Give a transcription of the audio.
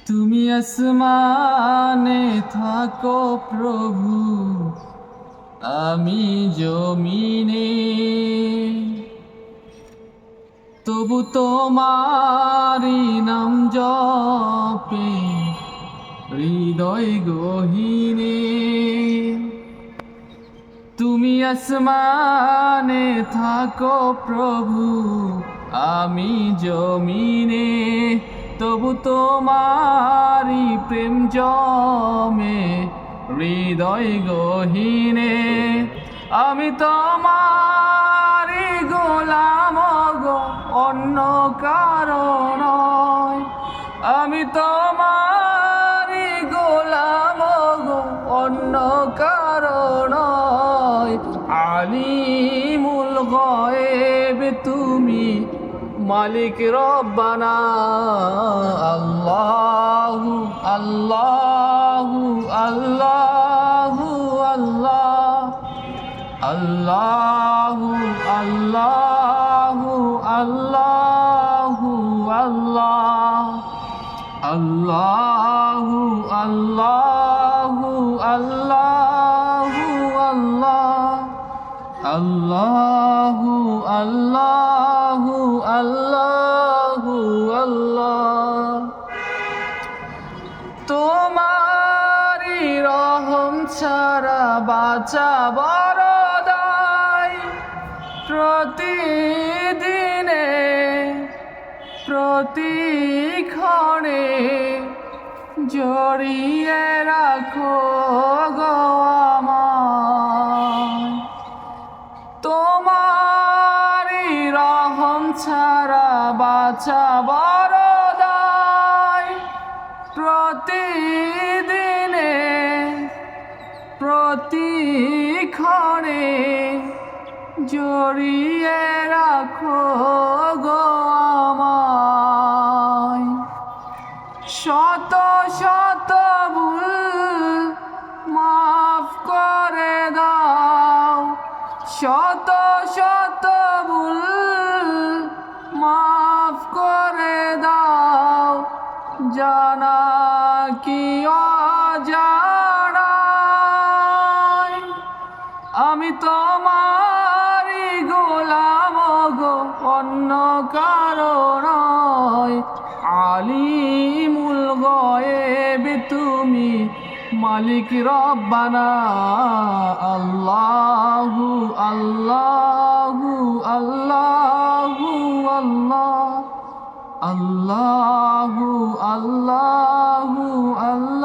তুমি আসমানে থাকো প্রভু, আমি জমিনে, তবু তোমারি নাম জপে হৃদয় গহীনে। তুমি আসমানে থাকো প্রভু, আমি জমিনে, তবু তোমারি প্রেম জমে হৃদয় গহীনে। আমি তোমারি গোলাম গো, অন্য কারণ নয়। আমি তোমারি গোলাম গো, অন্য কারণ নয়। আলিমুল গায়েব তুমি, মালিক রব্বানা। আল্লাহু আল্লাহু আল্লাহু আল্লাহ, আল্লাহু আল্লাহু আল্লাহু আল্লাহ, আল্লাহু আল্লাহু আল্লাহু আল্লাহ, আল্লাহু আল্লাহু আল্লাহু আল্লাহ। তোমারি রহম ছাড়া বাঁচা বড় দায়। প্রতিদিনে প্রতিক্ষণে জড়িয়ে রাখো গো আমায়। তোমারি রহম ছাড়া বাঁচা বড় দায়। প্রতিদিনে প্রতিক্ষণে জড়িয়ে রাখো গো আমায়। শত শত ভুল মাফ করে দাও, শত শত ভুল মাফ করে দাও। জানা কি অজানায়, আমি তোমারি গোলাম গো, অন্য কারণ নয়। আলিমুল গায়েব তুমি, মালিক রব্বানা। আল্লাহু আল্লাহু আল্লাহু আল্লাহ, আল্লাহু আল্লাহু আল্লাহ।